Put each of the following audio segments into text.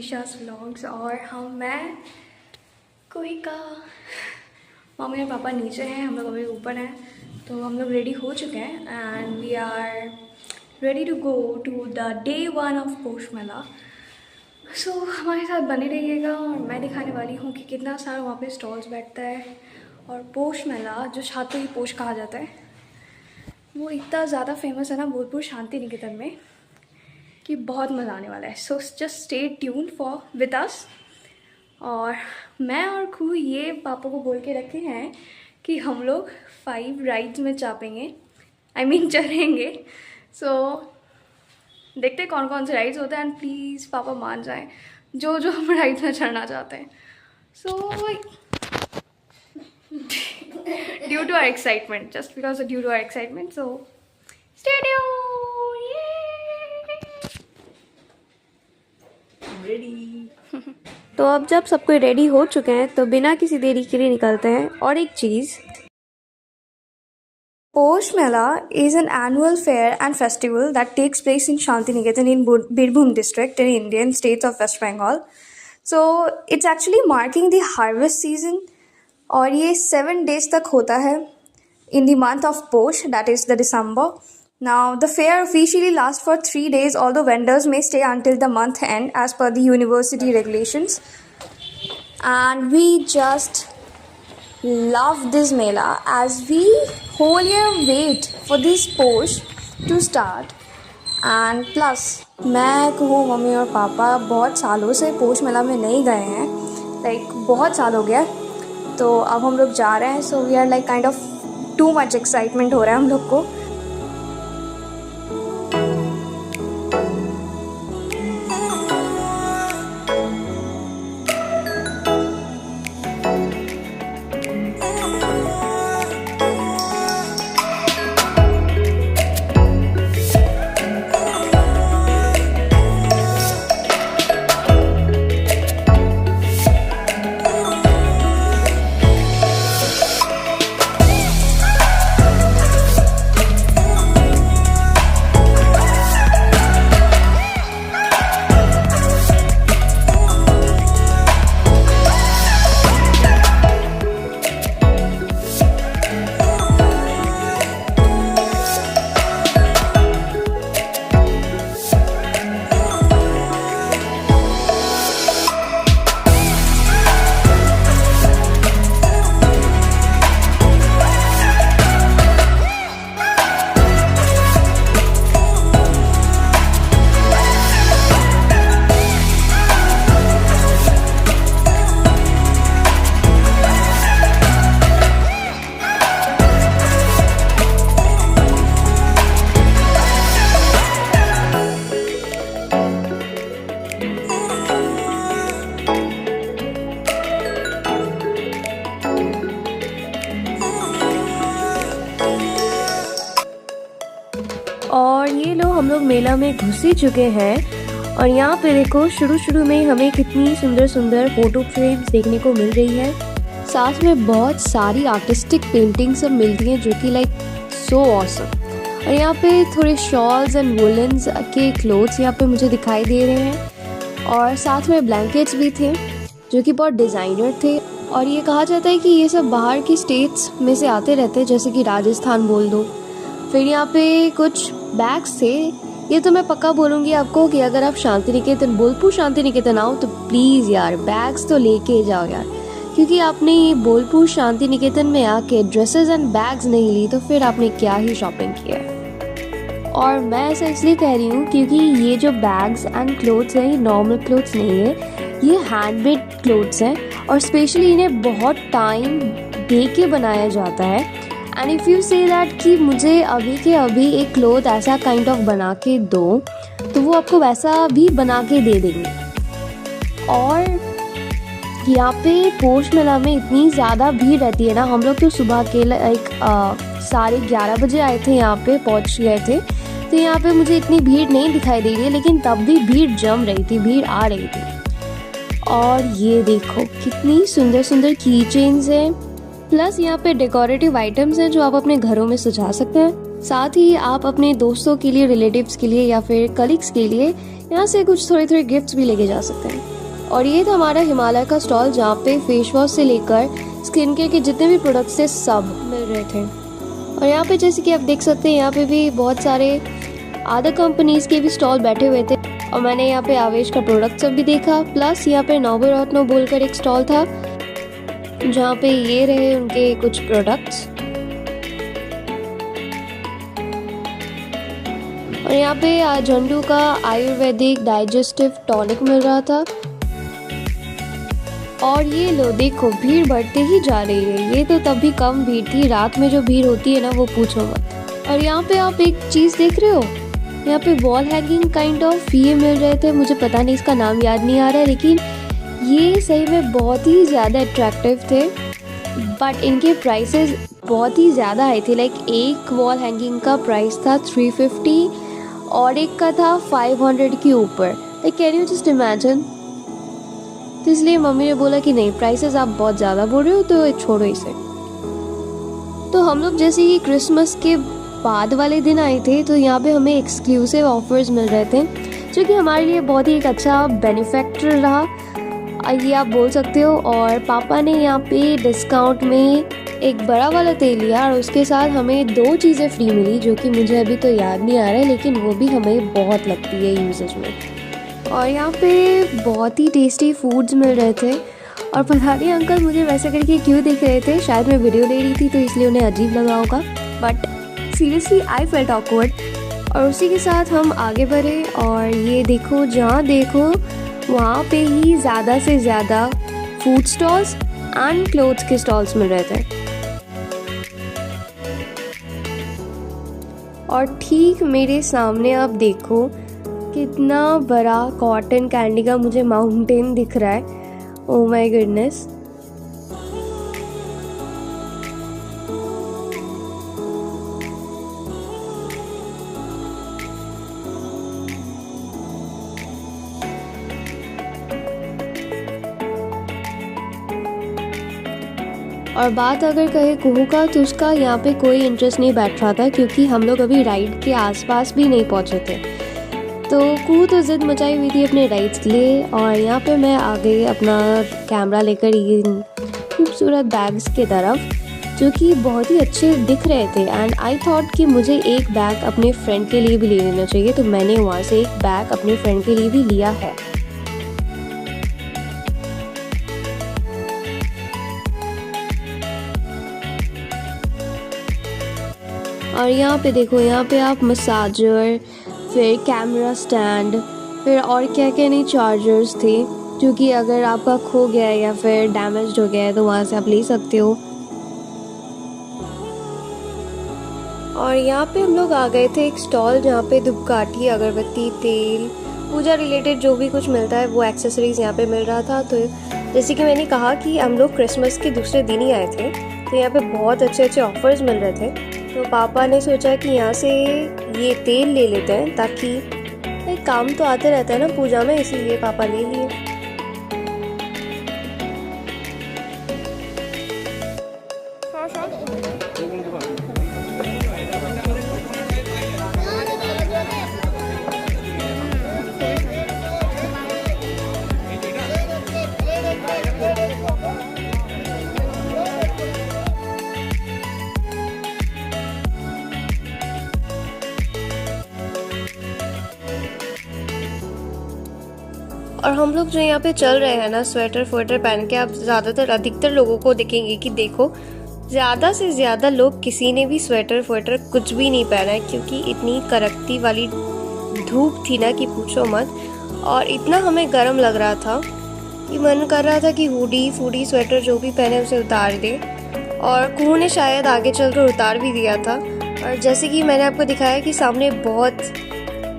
शीशास vlogs. और मैं कोई का मम्मी और पापा नीचे हैं, हम लोग अभी ऊपर हैं। तो हम लोग रेडी हो चुके हैं and we are ready to go to the day 1 of Poush Mela. सो हमारे साथ बने रहिएगा और मैं दिखाने वाली हूँ कि कितना सारा वहाँ पे स्टॉल्स बैठता है। और पोष मेला जो छात्र की पोष कहा जाता है वो इतना ज़्यादा फेमस है ना बोलपुर शांति निकेतन में कि बहुत मज़ा आने वाला है। So just stay tune for with us. और मैं और खू ये पापा को बोल के रखे हैं कि हम लोग 5 राइड्स में चापेंगे, चढ़ेंगे। सो देखते हैं कौन कौन से राइड्स होते हैं एंड प्लीज़ पापा मान जाएं जो जो हम राइड्स में चढ़ना चाहते हैं। So due to our excitement, just because due to our excitement, so stay tuned. Ready. तो अब जब सब कोई रेडी हो चुके हैं तो बिना किसी देरी के लिए निकलते हैं। और एक चीज़, पोष मेला is an annual fair and festival that takes place in Shantiniketan in Birbhum district in Indian states of West Bengal. So it's actually marking the harvest season और ये 7 days तक होता है in the month of Posh, that is the December. Now the fair officially lasts for 3 days, although vendors may stay until the month end as per the university regulations. And we just love this mela as we whole year wait for this Posh to start. And plus मैं कहूँ mummy और पापा बहुत सालों से पोष मेला में नहीं गए हैं, बहुत साल हो गया। तो अब हम लोग जा रहे हैं। So we are kind of too much excitement हो रहा है हम लोग को। और ये लोग हम लोग मेला में घुस ही चुके हैं। और यहाँ पे देखो शुरू में हमें कितनी सुंदर सुंदर फोटो फ्रेम्स देखने को मिल रही है। साथ में बहुत सारी आर्टिस्टिक पेंटिंग्स सब मिलती हैं जो कि सो ऑसम। और यहाँ पे थोड़े शॉल्स एंड वुलन्स के क्लोथ्स यहाँ पे मुझे दिखाई दे रहे हैं। और साथ में ब्लैंकेट्स भी थे जो कि बहुत डिज़ाइनर थे। और ये कहा जाता है कि ये सब बाहर की स्टेट्स में से आते रहते हैं, जैसे कि राजस्थान बोल दो। फिर यहाँ पे कुछ बैग्स थे। ये तो मैं पक्का बोलूँगी आपको कि अगर आप शांति निकेतन बोलपुर शांति निकेतन आओ तो प्लीज़ यार बैग्स तो लेके जाओ यार, क्योंकि आपने ये बोलपुर शांति निकेतन में आके ड्रेसेस एंड बैग्स नहीं ली तो फिर आपने क्या ही शॉपिंग किया है। और मैं ऐसा इसलिए कह रही हूँ क्योंकि ये जो बैग्स एंड क्लोथ्स हैं ये नॉर्मल क्लोथ्स नहीं है, ये हैंडमेड क्लोथ्स हैं और स्पेशली इन्हें बहुत टाइम दे के बनाया जाता है। And if you say that कि मुझे अभी के अभी एक क्लोथ ऐसा काइंड ऑफ बना के दो तो वो आपको वैसा भी बना के दे देंगे। और यहाँ पे पोष मेला में इतनी ज़्यादा भीड़ रहती है ना। हम लोग तो सुबह के 11:30 बजे आए थे, यहाँ पे पहुँच गए थे। तो यहाँ पे मुझे इतनी भीड़ नहीं दिखाई दे रही है, लेकिन तब भी भीड़ जम रही थी, भीड़ आ रही थी। और ये देखो कितनी सुंदर सुंदर की चेन्स हैं, प्लस यहाँ पे डेकोरेटिव आइटम्स हैं जो आप अपने घरों में सजा सकते हैं। साथ ही आप अपने दोस्तों के लिए, रिलेटिव्स के लिए या फिर कलीग्स के लिए यहाँ से कुछ थोड़े थोड़े गिफ्ट्स भी लेके जा सकते हैं। और ये था हमारा हिमालय का स्टॉल, जहाँ पे फेस वॉश से लेकर स्किन केयर के जितने भी प्रोडक्ट्स थे सब मिल रहे थे। और यहाँ पे जैसे कि आप देख सकते हैं, यहाँ पे भी बहुत सारे अदर कंपनीज के भी स्टॉल बैठे हुए थे। और मैंने यहाँ पे आवेश का प्रोडक्ट सब भी देखा। प्लस यहाँ पे नवरत्न बोलकर एक स्टॉल था, जहाँ पे ये रहे उनके कुछ प्रोडक्ट्स। और यहाँ पे झंडू का आयुर्वेदिक डाइजेस्टिव टॉनिक मिल रहा था। और ये लो देखो, भीड़ बढ़ते ही जा रही है। ये तो तब भी कम भीड़ थी, रात में जो भीड़ होती है ना वो पूछो मत। और यहाँ पे आप एक चीज़ देख रहे हो, यहाँ पे वॉल हैंगिंग काइंड ऑफ ये मिल रहे थे। मुझे पता नहीं, इसका नाम याद नहीं आ रहा है, लेकिन ये सही में बहुत ही ज़्यादा अट्रैक्टिव थे। बट इनके प्राइसेस बहुत ही ज़्यादा आए थे। लाइक एक वॉल हैंगिंग का प्राइस था 350 और एक का था 500 के ऊपर। Like can you just imagine. तो इसलिए मम्मी ने बोला कि नहीं, प्राइसेस आप बहुत ज़्यादा बोल रहे हो, तो छोड़ो इसे। तो हम लोग जैसे ही क्रिसमस के बाद वाले दिन आए थे, तो यहाँ पे हमें एक्सक्लूसिव ऑफर्स मिल रहे थे, जो कि हमारे लिए बहुत ही एक अच्छा बेनिफैक्टर रहा, ये आप बोल सकते हो। और पापा ने यहाँ पे डिस्काउंट में एक बड़ा वाला तेल लिया और उसके साथ हमें 2 चीज़ें फ्री मिली, जो कि मुझे अभी तो याद नहीं आ रहा है, लेकिन वो भी हमें बहुत लगती है यूजेज में। और यहाँ पे बहुत ही टेस्टी फूड्स मिल रहे थे। और पता नहीं अंकल मुझे वैसे करके क्यों दिख रहे थे, शायद मैं वीडियो ले रही थी तो इसलिए उन्हें अजीब लगा होगा, but seriously I felt awkward. और उसी के साथ हम आगे बढ़े और ये देखो, जहाँ देखो वहाँ पे ही ज़्यादा से ज़्यादा फूड स्टॉल्स एंड क्लोथ्स के स्टॉल्स मिल रहे थे। और ठीक मेरे सामने आप देखो कितना बड़ा कॉटन कैंडी का मुझे माउंटेन दिख रहा है। Oh my goodness. और बात अगर कहे कुहू का, तो उसका यहाँ पे कोई इंटरेस्ट नहीं बैठ रहा था, क्योंकि हम लोग अभी राइड के आसपास भी नहीं पहुँचे थे। तो कुहू तो ज़िद मचाई हुई थी अपने राइड्स के लिए। और यहाँ पे मैं आ गई अपना कैमरा लेकर इन खूबसूरत बैग्स की तरफ, जो कि बहुत ही अच्छे दिख रहे थे। एंड आई थॉट कि मुझे एक बैग अपने फ्रेंड के लिए भी ले लेना चाहिए, तो मैंने वहाँ से एक बैग अपने फ्रेंड के लिए भी लिया है। और यहाँ पे देखो, यहाँ पे आप मसाजर, फिर कैमरा स्टैंड, फिर और क्या क्या नहीं चार्जर्स थे, जो कि अगर आपका खो गया है या फिर डैमेज हो गया है तो वहाँ से आप ले सकते हो। और यहाँ पे हम लोग आ गए थे एक स्टॉल, जहाँ पे धूपकाठी, अगरबत्ती, तेल, पूजा रिलेटेड जो भी कुछ मिलता है वो एक्सेसरीज यहाँ पे मिल रहा था। तो जैसे कि मैंने कहा कि हम लोग क्रिसमस के दूसरे दिन ही आए थे, तो यहाँ पे बहुत अच्छे अच्छे ऑफर्स मिल रहे थे। तो पापा ने सोचा कि यहाँ से ये तेल ले लेते हैं, ताकि एक काम तो आते रहता है ना पूजा में, इसीलिए पापा ले लिए। और हम लोग जो यहाँ पे चल रहे हैं ना, स्वेटर फ्वेटर पहन के, आप ज़्यादातर अधिकतर लोगों को देखेंगे कि देखो ज़्यादा से ज़्यादा लोग, किसी ने भी स्वेटर फ्वेटर कुछ भी नहीं पहना है, क्योंकि इतनी कड़कती वाली धूप थी ना कि पूछो मत। और इतना हमें गर्म लग रहा था कि मन कर रहा था कि हुडी फूडी स्वेटर जो भी पहने उसे उतार दे। और कुहू ने शायद आगे चलकर उतार भी दिया था। और जैसे कि मैंने आपको दिखाया कि सामने बहुत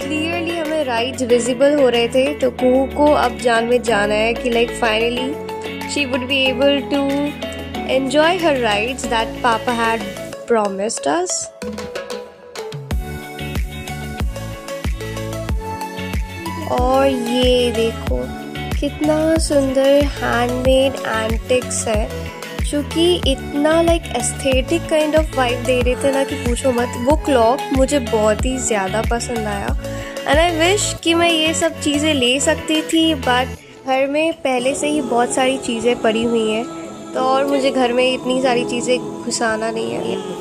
क्लियरली हमें राइड्स विजिबल हो रहे थे, तो कुहू को अब जान में जाना है कि like finally she would be able to enjoy her rides that papa had promised us. और ये देखो कितना सुंदर हैंडमेड एंटिक्स है, जो कि इतना like aesthetic kind of vibe दे रहे थे ना कि पूछो मत। वो क्लॉक मुझे बहुत ही ज़्यादा पसंद आया एंड आई विश कि मैं ये सब चीज़ें ले सकती थी, बट घर में पहले से ही बहुत सारी चीज़ें पड़ी हुई हैं, तो और मुझे घर में इतनी सारी चीज़ें घुसाना नहीं है।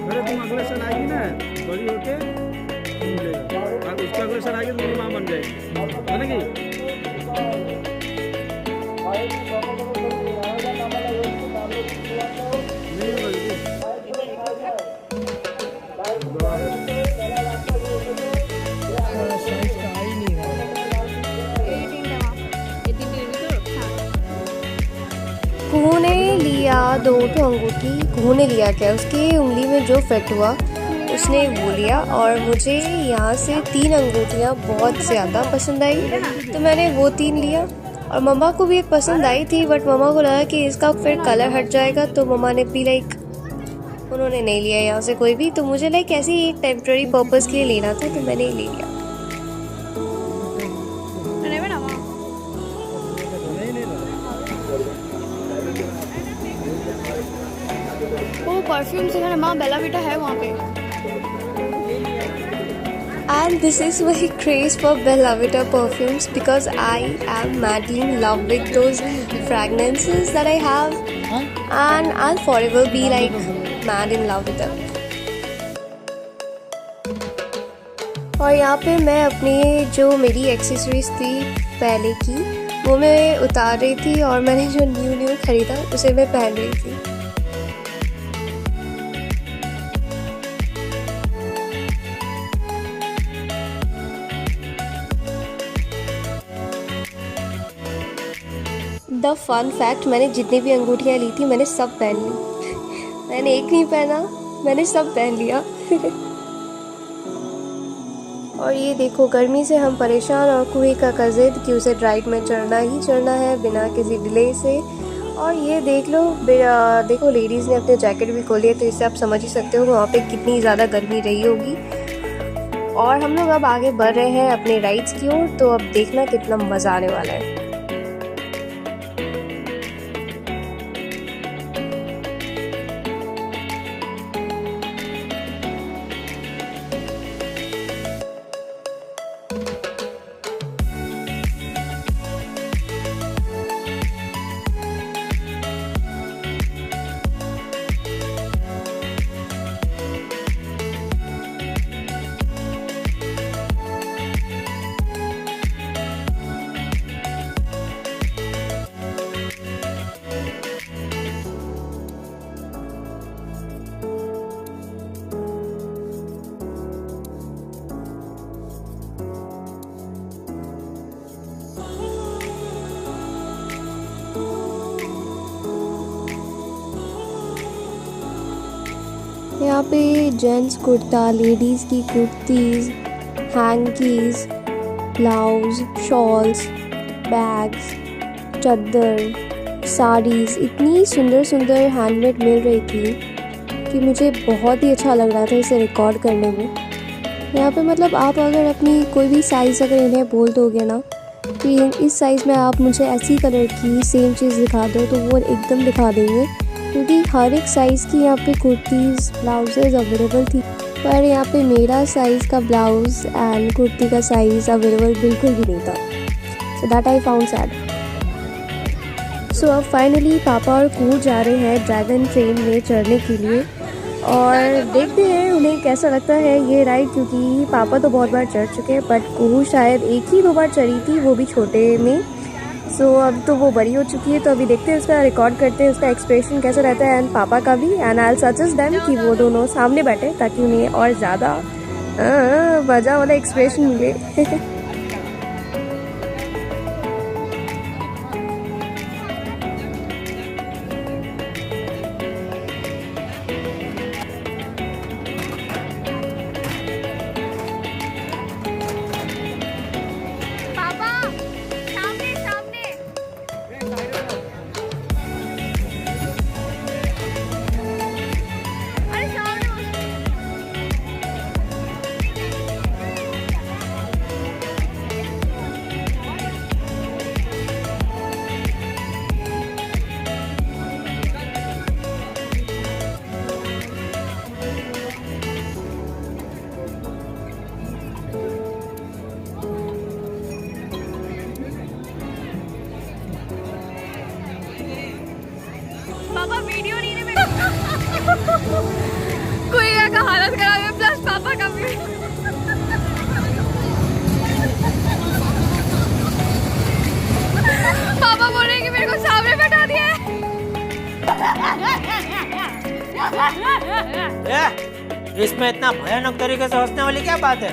अरे तुम अगले साल आएगी ना, बड़ी होके तुम लेगा, और उसका अगले साल आएगी तो मेरी माँ बन जाएगी, है ना कि? कुहू ने लिया 2 अंगूठी। कुहू ने लिया क्या, उसकी उंगली में जो फिट हुआ उसने वो लिया, और मुझे यहाँ से 3 अंगूठियाँ बहुत ज़्यादा पसंद आई, तो मैंने वो 3 लिया। और मम्मा को भी एक पसंद आई थी, बट मम्मा को लगा कि इसका फिर कलर हट जाएगा, तो मम्मा ने भी लाइक उन्होंने नहीं लिया यहाँ से कोई भी। तो मुझे लाइक ऐसे ही एक टेम्प्रेरी पर्पज़ के लिए लेना था, तो मैंने ले लिया। वो परफ्यूम से मेरा माँ बेला विटा है वहाँ पे। And this is my craze for Bella Vita perfumes because I am madly in love with those fragrances that I have, and I'll forever be like mad in love with them. और यहाँ पे मैं अपनी जो मेरी accessories थी पहले की वो मैं उतार रही थी, और मैंने जो न्यू खरीदा उसे मैं पहन रही थी। द फन फैक्ट, मैंने जितनी भी अंगूठियाँ ली थी मैंने सब पहन ली। मैंने एक नहीं पहना, मैंने सब पहन लिया। और ये देखो, गर्मी से हम परेशान और कुएं का जिद कि उसे ड्राइव में चढ़ना ही चढ़ना है बिना किसी डिले से। और ये देख लो, देखो लेडीज़ ने अपने जैकेट भी खोले, तो इससे आप समझ ही सकते हो वहाँ पे कितनी ज़्यादा गर्मी रही होगी। और हम लोग अब आगे बढ़ रहे हैं अपने राइड्स की ओर, तो अब देखना कितना मज़ा आने वाला है। यहाँ पे जेंट्स कुर्ता, लेडीज़ की kurtis, hankies, blouse, shawls, bags, चादर, साड़ीज़, इतनी सुंदर सुंदर हैंडमेड मिल रही थी कि मुझे बहुत ही अच्छा लग रहा था इसे रिकॉर्ड करने में। यहाँ पे मतलब आप अगर अपनी कोई भी साइज़ अगर इन्हें बोल दोगे ना कि इस साइज़ में आप मुझे ऐसी कलर की सेम चीज़ दिखा दो, तो वो एकदम दिखा देंगे, क्योंकि हर एक साइज़ की यहाँ पे कुर्तीज़, ब्लाउजेज़ अवेलेबल थी। पर यहाँ पे मेरा साइज़ का ब्लाउज़ एंड कुर्ती का साइज़ अवेलेबल बिल्कुल भी नहीं था, so that I found sad. So अब फाइनली पापा और कूर जा रहे हैं ड्रैगन ट्रेन में चढ़ने के लिए, और देखते हैं उन्हें कैसा लगता है ये राइड, क्योंकि पापा तो बहुत बार चढ़ चुके हैं, बट कूर शायद 1 ही 2 बार चढ़ी थी, वो भी छोटे में। सो अब तो वो बड़ी हो चुकी है, तो अभी देखते हैं उसका रिकॉर्ड करते हैं उसका एक्सप्रेशन कैसा रहता है, एंड पापा का भी। And I will suggest them कि वो दोनों सामने बैठे ताकि उन्हें और ज़्यादा मज़ा वाला एक्सप्रेशन मिले। कुइया का हालत खराब है प्लस पापा का भी। पापा बोल रहे हैं कि मेरे को सामने बैठा दिया है। इसमें इतना भयानक तरीके से हंसने वाली क्या बात है?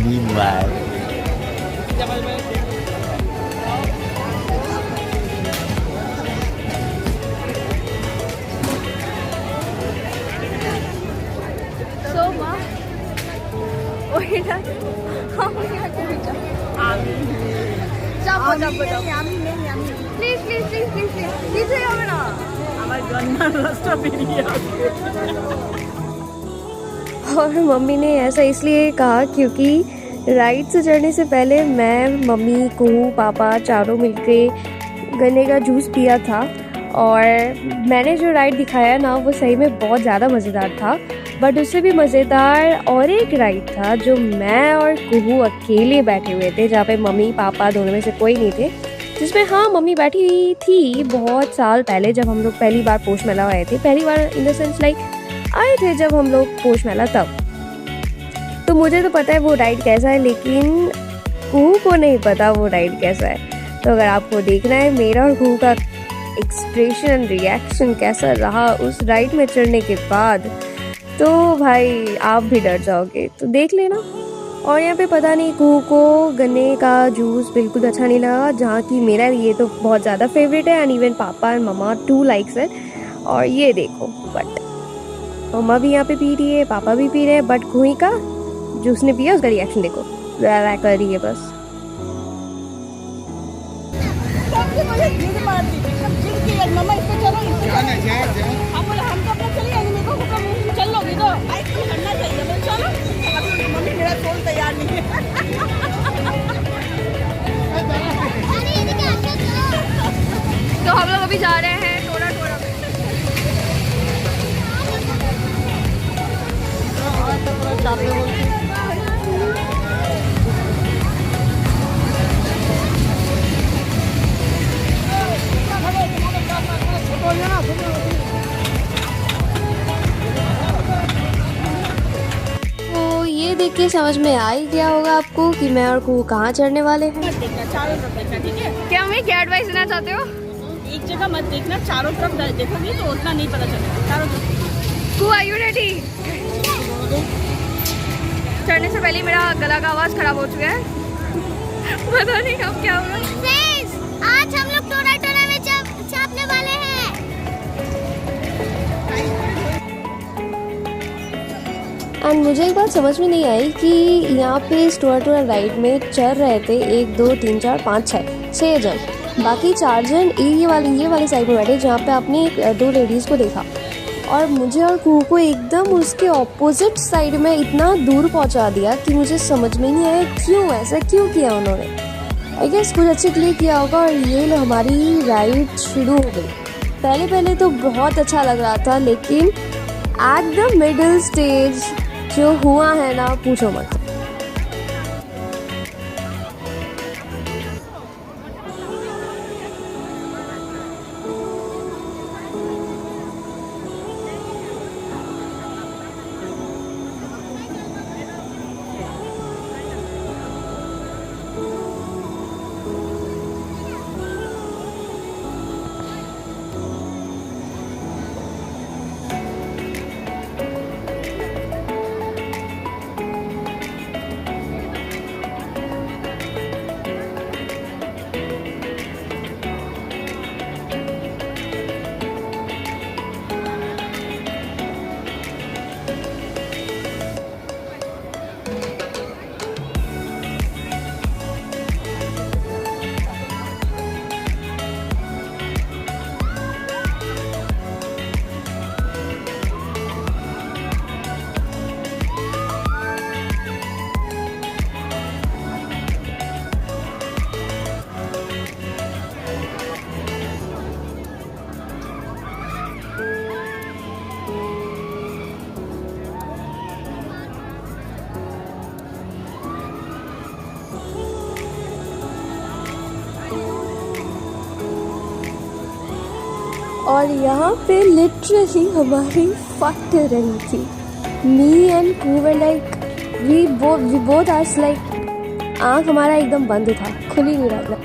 Meanwhile, So माँ, वही ना, हम यहाँ के बेटा। Chapo Chapo Chapo. Please please please please please नीचे आओ ना। আমার গন্নার রাস্তা বেরিয়ে আসবে। और मम्मी ने ऐसा इसलिए कहा क्योंकि राइड से चढ़ने से पहले मैं, मम्मी, कुहू, पापा चारों मिलके गन्ने का जूस पिया था और मैंने जो राइड दिखाया ना वो सही में बहुत ज़्यादा मज़ेदार था। बट उससे भी मज़ेदार और एक राइड था जो मैं और कुहू अकेले बैठे हुए थे, जहाँ पे मम्मी पापा दोनों में से कोई नहीं थे, जिसमें हाँ मम्मी बैठी थी बहुत साल पहले जब हम लोग पहली बार पोष मेला आए थे। पहली बार इन द सेंस लाइक आए थे जब हम लोग पोष मेला तब। तो मुझे तो पता है वो राइड कैसा है, लेकिन कुहू को नहीं पता वो राइड कैसा है। तो अगर आपको देखना है मेरा और कुहू का एक्सप्रेशन, रिएक्शन कैसा रहा उस राइड में चढ़ने के बाद, तो भाई आप भी डर जाओगे, तो देख लेना। और यहाँ पे पता नहीं कुहू को गन्ने का जूस बिल्कुल अच्छा नहीं लगा, जहाँ की मेरा ये तो बहुत ज़्यादा फेवरेट है and even papa and mama too likes it. और ये देखो, बट मम्मा भी यहाँ पे पी रही है, पापा भी पी रहे हैं, बट कुहू का जूस ने पिया, उसका रिएक्शन देखो, रा कर रही है बस। मम्मा इसको चलो, हम बोले हम तो अपना चलिए, मेरे को हुक्म चल लोगे तो आई तो करना चाहिए, बोले चलो। अभी मम्मी मेरा फोन तैयार नहीं है। तो हम लोग अभी जा रहे हैं टोरा टोरा में। तो ये देख के समझ में आ ही गया होगा आपको कि मैं और कुहू कहाँ चढ़ने वाले हैं। देखना चारों तरफ देखना, ठीक है? क्या मैं क्या एडवाइस देना चाहते हो? एक जगह मत देखना, चारों तरफ देखोगी तो उतना नहीं पता चलेगा। चारों तरफ। Who are you ready? चढ़ने से पहले मेरा गला का आवाज खराब हो चुका है। पता नहीं अब क्या होगा। आज हम लोग टोरा टोरा में छापने वाले हैं। एंड मुझे एक बात समझ में नहीं आई कि यहाँ पे इस टोरा टोरा राइड में चढ़ रहे थे 1 2 3 4 5 6 जन, बाकी 4 जन ये वाली साइड में बैठे, जहाँ पे आपने 2 लेडीज़ को देखा, और मुझे और कुहू को एकदम उसके ऑपोजिट साइड में इतना दूर पहुँचा दिया कि मुझे समझ में नहीं आया क्यों ऐसा क्यों किया उन्होंने। आई गेस कुछ अच्छे के लिए किया होगा। और ये लो हमारी राइड शुरू हो गई। पहले तो बहुत अच्छा लग रहा था, लेकिन एट द मिडिल स्टेज जो हुआ है ना, पूछो मत। और यहाँ पे लिटरली हमारी फट रही थी। मी एंड कू were like we both are like, आँख हमारा एकदम बंद था, खुल ही नहीं रहा था।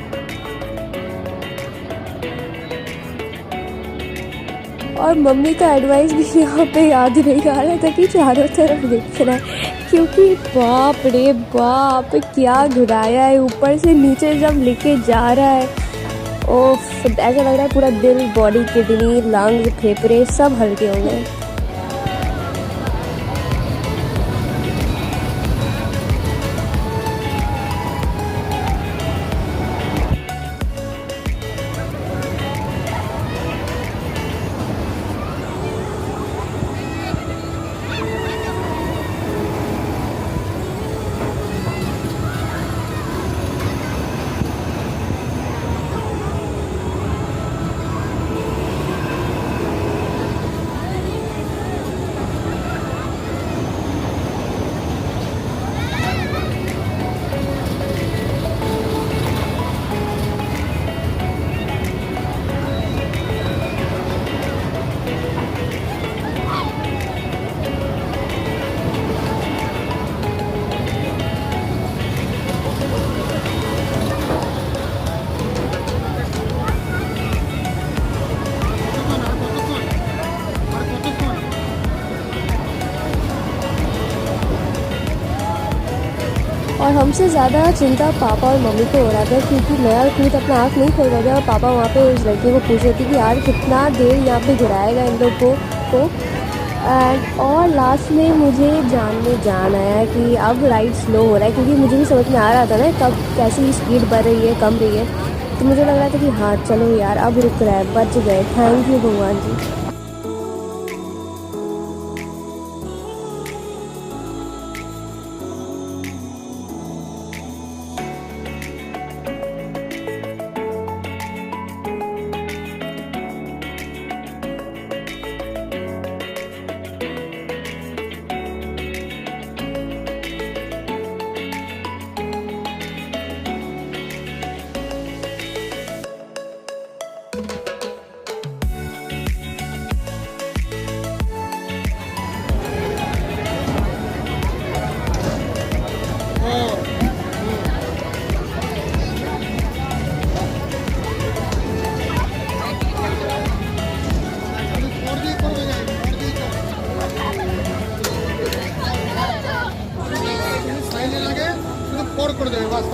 और मम्मी का एडवाइस भी यहाँ पे याद नहीं आ रहा था कि चारों तरफ देखना है, क्योंकि बाप रे बाप क्या घुराया है, ऊपर से नीचे जब लेके जा रहा है, ओफ ऐसा लग रहा है पूरा दिल, बॉडी, किडनी, लंग्स, फेफड़े सब हल्के हो गए। और हमसे ज़्यादा चिंता पापा और मम्मी को हो रहा था, क्योंकि मैं और खुद अपना आँख नहीं खोल रहा था और पापा वहाँ पे उस लड़के को पूछ रहे थे कि यार कितना देर यहाँ पे घुराएगा इन लोगों को। और लास्ट में मुझे जान आया कि अब राइड स्लो हो रहा है, क्योंकि मुझे भी समझ में आ रहा था ना कब कैसी स्पीड बढ़ रही है, कम रही है, तो मुझे लग रहा था कि हाँ चलो यार अब रुक रहा है, बच गए, थैंक यू भगवान जी।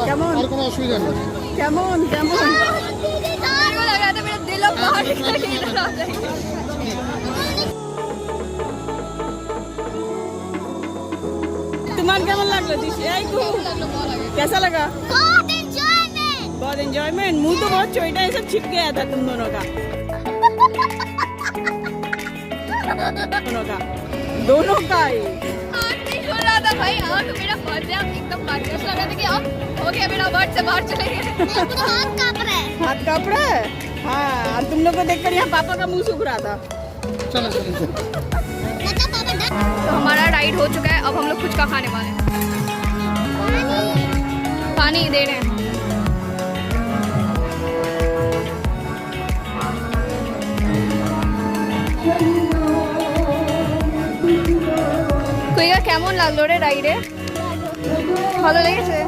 কেমন আর কোনো অসুবিধা নেই। কেমন কেমন लगा था मेरा दिल अब बाहर निकल रहा है। तुम्हारा কেমন লাগলো দিশি? कैसा लगा? बहुत एंजॉयमेंट। मुंह तो बहुत छोटा है, सब छिप गया था तुम दोनों का। दोनों का ही आँख नहीं खुल रहा था भाई, आँख मेरा फट गया एकदम, ऐसा लगा था कि अब हो गया मेरा, वर्ड से बाहर चले गए। हाथ कांप रहा है। हाथ कांप रहा है। हाँ, तुम लोग को देखकर यहाँ पापा का मुंह सूख रहा था। चलो चलो। तो हमारा राइड हो चुका है, अब हम लोग कुछ का खाने वाले हैं। पानी दे रहे हैं। কইয়া কেমন লাগলো রে রাইডে? ভালো লেগেছে?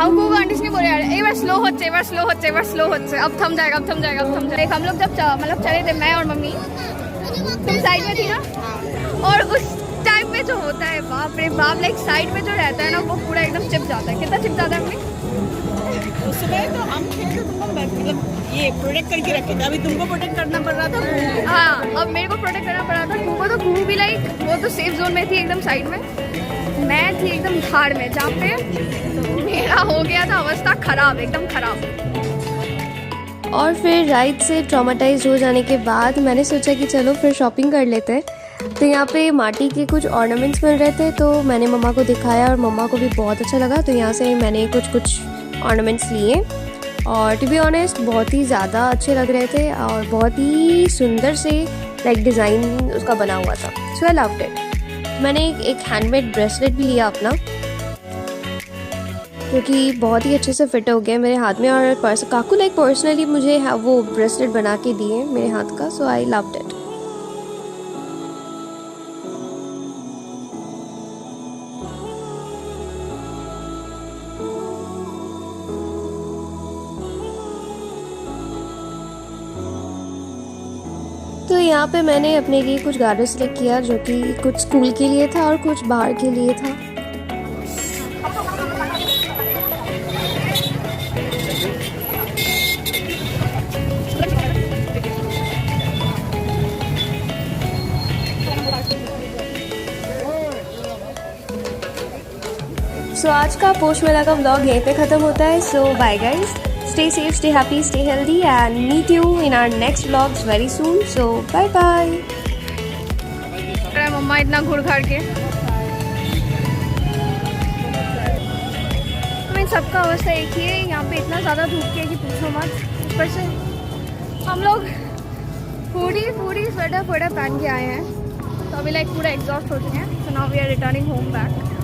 हम को कंटिन्यू बोले यार एक बार स्लो होচ্ছে, एक बार स्लो होচ্ছে, एक बार स्लो होচ্ছে, अब थम जाएगा, अब थम जाएगा, अब थम जाएगा। हम लोग जब मतलब चले थे, मैं और मम्मी, तुम साइड में थी ना, और उस टाइम में जो होता है बाप रे बाप, लाइक साइड में जो रहता है ना वो पूरा एकदम चिप जाता है। कितना चिप जाता है मम्मी? उस समय तो हम थे तो तुमको मतलब ये प्रोटेक्ट करके रखे थे, अभी तुमको प्रोटेक्ट करना पड़ रहा था। हाँ, अब मेरे को प्रोटेक्ट करना पड़ रहा था। तुमको तो खूब भी लाइक वो तो सेफ जोन में थी एकदम साइड में, मैं थी एकदम धाड़ में, जहाँ पे मेरा हो गया था अवस्था खराब, एकदम खराब। और फिर राइड से ट्रॉमेटाइज हो जाने के बाद मैंने सोचा कि चलो फिर शॉपिंग कर लेते हैं। तो यहाँ पे माटी के कुछ ऑर्नामेंट्स मिल रहे थे, तो मैंने मम्मा को दिखाया और मम्मा को भी बहुत अच्छा लगा, तो यहाँ से मैंने कुछ ऑर्नामेंट्स लिए और टू बी ऑनेस्ट बहुत ही ज़्यादा अच्छे लग रहे थे और बहुत ही सुंदर से लाइक डिज़ाइन उसका बना हुआ था। सो आई लव्ड इट। मैंने एक हैंडमेड ब्रेसलेट भी लिया अपना। जो कि बहुत ही अच्छे से फिट हो गया मेरे हाथ में। और काकू लाइक पर्सनली मुझे वो ब्रेसलेट बना के दिए मेरे हाथ का, सो आई लव्ड इट। तो यहाँ पे मैंने अपने लिए कुछ गार्डन सेलेक्ट किया जो कि कुछ स्कूल के लिए था और कुछ बाहर के लिए था। सो आज का पोस्ट मेला का व्लॉग यहीं पे ख़त्म होता है। So bye guys, stay safe, stay happy, stay healthy and meet you in our next vlogs very soon. So bye bye. अरे मम्मा इतना घूर घाड़ के, मैं सबका अवस्था एक ही है। यहाँ पे इतना ज़्यादा धूप की है कि पूछो मत। ऊपर से हम लोग पूरी स्वेटर पहन के आए हैं, तो अभी लाइक पूरा एग्जॉस्ट हो चुके हैं। So now we are returning home back.